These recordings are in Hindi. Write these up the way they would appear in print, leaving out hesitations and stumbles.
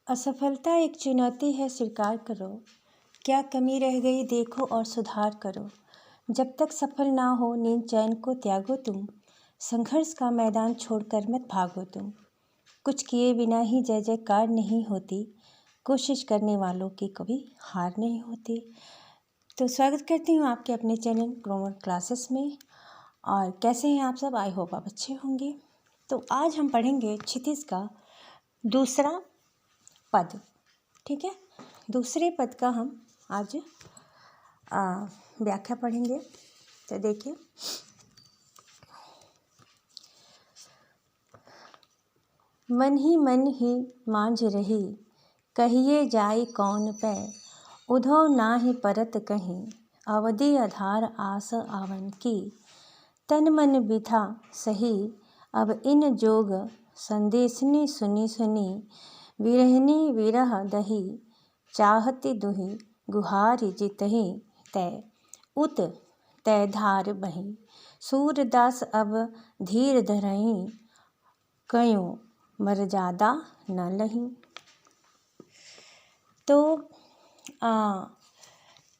असफलता एक चुनौती है, स्वीकार करो। क्या कमी रह गई देखो और सुधार करो। जब तक सफल ना हो नींद चैन को त्यागो तुम। संघर्ष का मैदान छोड़कर मत भागो तुम। कुछ किए बिना ही जय जयकार नहीं होती। कोशिश करने वालों की कभी हार नहीं होती। तो स्वागत करती हूँ आपके अपने चैनल ग्रोमर क्लासेस में। और कैसे हैं आप सब? आई होप आप अच्छे होंगे। तो आज हम पढ़ेंगे क्षितिज का दूसरा पद। ठीक है, दूसरे पद का हम आज व्याख्या पढ़ेंगे। तो देखिए, मन ही मांझ रही, कहिए जाई कौन पै। उधो नाही परत कहीं, अवधि आधार आस आवन की। तन मन बिथा सही, अब इन जोग संदेशनी सुनी सुनी। विरहनी विरह दही, चाहती दुही गुहारी जितही। तय उत तय धार बही, सूरदास अब धीर धरही। कयों मर्यादा न लही। तो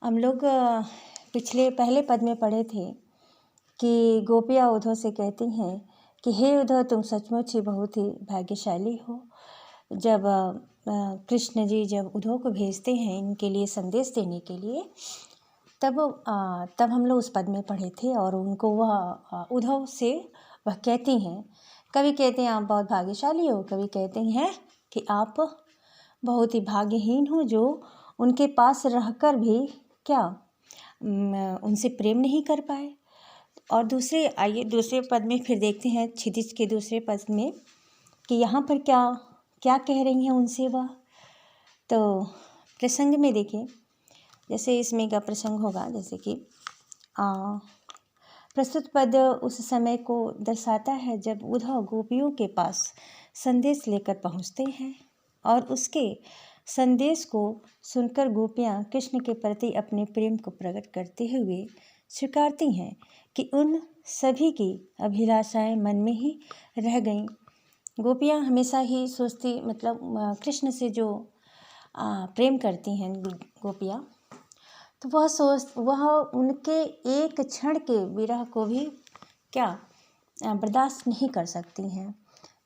हम लोग पहले पद में पढ़े थे कि गोपियाँ उद्धव से कहती हैं कि हे उद्धव, तुम सचमुच ही बहुत ही भाग्यशाली हो। जब कृष्ण जी जब उद्धव को भेजते हैं इनके लिए संदेश देने के लिए, तब हम लोग उस पद में पढ़े थे। और उनको वह उद्धव से वह कहती हैं, कभी कहते हैं आप बहुत भाग्यशाली हो, कभी कहते हैं कि आप बहुत ही भाग्यहीन हो जो उनके पास रहकर भी क्या उनसे प्रेम नहीं कर पाए। और दूसरे पद में फिर देखते हैं क्षितिज के दूसरे पद में कि यहाँ पर क्या कह रही हैं उनसे वह। तो प्रसंग में देखिए, जैसे इसमें का प्रसंग होगा, जैसे कि प्रस्तुत पद उस समय को दर्शाता है जब उद्धव गोपियों के पास संदेश लेकर पहुँचते हैं। और उसके संदेश को सुनकर गोपियाँ कृष्ण के प्रति अपने प्रेम को प्रकट करते हुए स्वीकारती हैं कि उन सभी की अभिलाषाएं मन में ही रह गईं। गोपियाँ हमेशा ही सोचती, मतलब कृष्ण से जो प्रेम करती हैं गोपियाँ, तो वह उनके एक क्षण के विरह को भी क्या बर्दाश्त नहीं कर सकती हैं।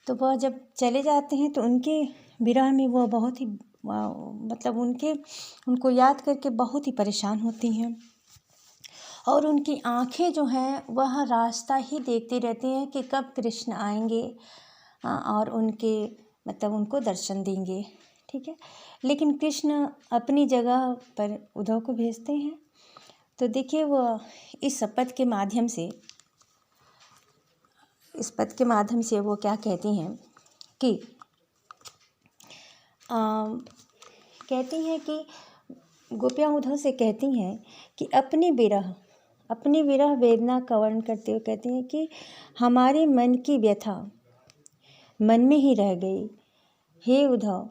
तो वह जब चले जाते हैं तो उनके विरह में वह बहुत ही मतलब उनको याद करके बहुत ही परेशान होती हैं। और उनकी आँखें जो हैं वह रास्ता ही देखती रहती हैं कि कब कृष्ण आएंगे और उनको दर्शन देंगे। ठीक है, लेकिन कृष्ण अपनी जगह पर उद्धव को भेजते हैं। तो देखिए, वह इस पद के माध्यम से वो क्या कहती हैं कि कहती हैं कि गोपियाँ उद्धव से कहती हैं कि अपनी विरह वेदना का वर्णन करते हुए कहती हैं कि हमारे मन की व्यथा मन में ही रह गई। हे उद्धव,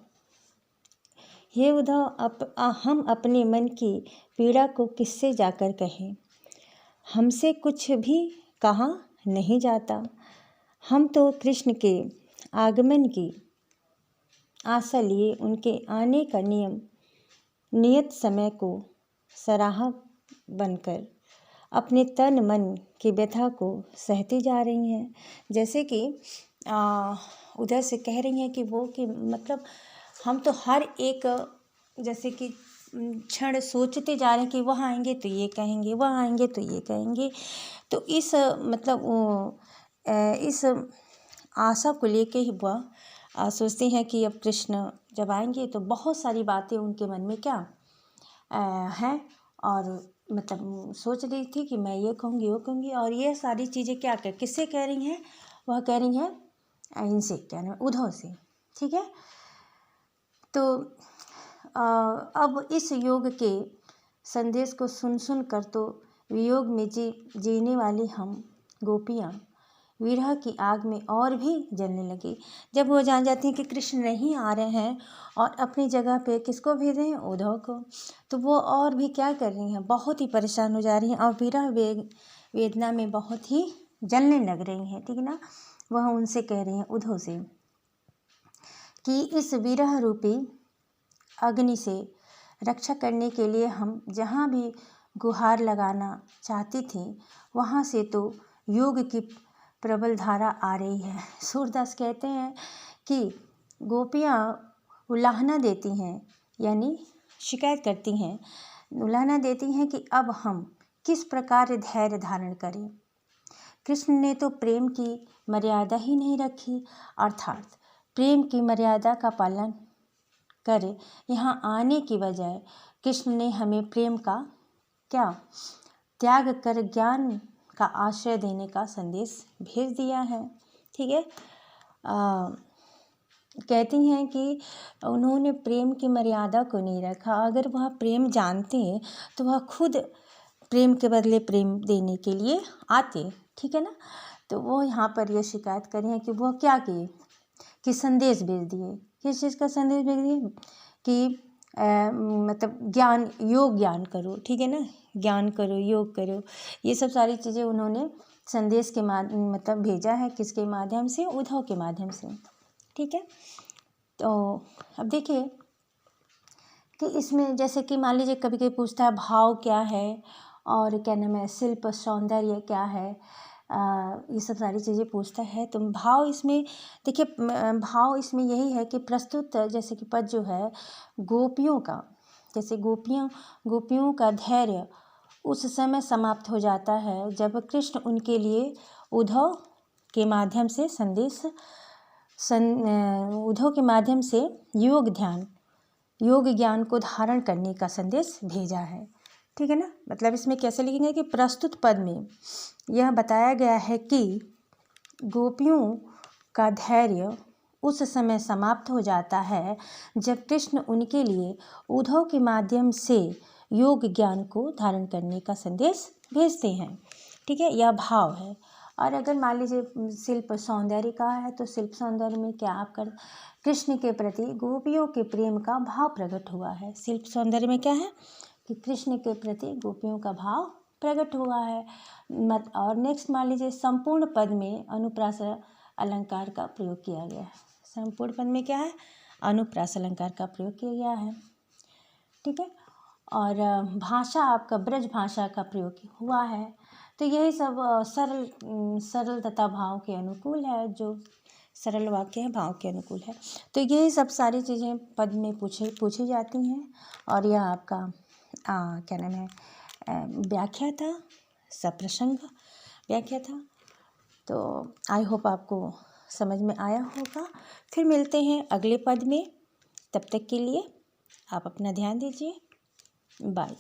हम अपने मन की पीड़ा को किससे जाकर कहें। हमसे कुछ भी कहा नहीं जाता। हम तो कृष्ण के आगमन की आशा लिए उनके आने का नियत समय को सराहा बनकर अपने तन मन की व्यथा को सहती जा रही हैं। जैसे कि उधर से कह रही हैं कि मतलब हम तो हर एक जैसे कि क्षण सोचते जा रहे हैं कि वह आएंगे तो ये कहेंगे, वह आएंगे तो ये कहेंगे। तो इस आशा को लेके ही वह सोचते हैं कि अब कृष्ण जब आएंगे तो बहुत सारी बातें उनके मन में क्या हैं। और मतलब सोच रही थी कि मैं ये कहूँगी, वो कहूँगी। और ये सारी चीज़ें किससे कह रही हैं? वह कह रही हैं इनसे, क्या नाम है, उद्धव से। ठीक है, तो अब इस योग के संदेश को सुन कर तो वियोग में जीने वाली हम गोपियाँ विरह की आग में और भी जलने लगी। जब वो जान जाती हैं कि कृष्ण नहीं आ रहे हैं और अपनी जगह पे किसको भेज रहे हैं? उद्धव को। तो वो और भी क्या कर रही हैं, बहुत ही परेशान हो जा रही हैं और विरह वेदना में बहुत ही जलने लग रही हैं। ठीक है ना। वह उनसे कह रही हैं, उद्धव से, कि इस विरह रूपी अग्नि से रक्षा करने के लिए हम जहाँ भी गुहार लगाना चाहती थी वहाँ से तो योग की प्रबल धारा आ रही है। सूरदास कहते हैं कि गोपियाँ उलाहना देती हैं, यानी शिकायत करती हैं, उलाहना देती हैं कि अब हम किस प्रकार धैर्य धारण करें। कृष्ण ने तो प्रेम की मर्यादा ही नहीं रखी, अर्थात प्रेम की मर्यादा का पालन करें। यहाँ आने की बजाय कृष्ण ने हमें प्रेम का क्या त्याग कर ज्ञान का आश्रय देने का संदेश भेज दिया है। ठीक है, कहती हैं कि उन्होंने प्रेम की मर्यादा को नहीं रखा। अगर वह प्रेम जानते तो वह खुद प्रेम के बदले प्रेम देने के लिए आते। ठीक है ना। तो वो यहाँ पर यह शिकायत करी है कि वह क्या किए कि संदेश भेज दिए। किस चीज़ का संदेश भेज दिए कि मतलब ज्ञान, योग ज्ञान करो। ठीक है ना, ज्ञान करो, योग करो, ये सब सारी चीज़ें उन्होंने संदेश के मतलब भेजा है। किसके माध्यम से? उद्धव के माध्यम से। ठीक है, तो अब देखिए कि इसमें जैसे कि मान लीजिए कभी कभी पूछता है भाव क्या है और क्या नाम है शिल्प सौंदर्य क्या है, ये सब सारी चीज़ें पूछता है। तो भाव इसमें देखिए, भाव इसमें यही है कि प्रस्तुत जैसे कि पद जो है गोपियों का, जैसे गोपियों का धैर्य उस समय समाप्त हो जाता है जब कृष्ण उनके लिए उद्धव के माध्यम से उद्धव के माध्यम से योग ज्ञान को धारण करने का संदेश भेजा है। ठीक है ना। मतलब इसमें कैसे लिखेंगे कि प्रस्तुत पद में यह बताया गया है कि गोपियों का धैर्य उस समय समाप्त हो जाता है जब कृष्ण उनके लिए उद्धव के माध्यम से योग ज्ञान को धारण करने का संदेश भेजते हैं। ठीक है, यह भाव है। और अगर मान लीजिए शिल्प सौंदर्य का है तो शिल्प सौंदर्य में क्या आपका कृष्ण के प्रति गोपियों के प्रेम का भाव प्रकट हुआ है। शिल्प सौंदर्य में क्या है कि कृष्ण के प्रति गोपियों का भाव प्रकट हुआ है। और नेक्स्ट मान लीजिए संपूर्ण पद में अनुप्रास अलंकार का प्रयोग किया गया है। संपूर्ण पद में क्या है? अनुप्रास अलंकार का प्रयोग किया गया है। ठीक है, और भाषा आपका ब्रज भाषा का प्रयोग हुआ है। तो यही सब सरल तथा भाव के अनुकूल है, जो सरल वाक्य है भाव के अनुकूल है। तो यही सब सारी चीज़ें पद में पूछी जाती हैं। और यह आपका क्या नाम है व्याख्या था, सप्रसंग व्याख्या था। तो आई होप आपको समझ में आया होगा। फिर मिलते हैं अगले पद में, तब तक के लिए आप अपना ध्यान दीजिए। बाय।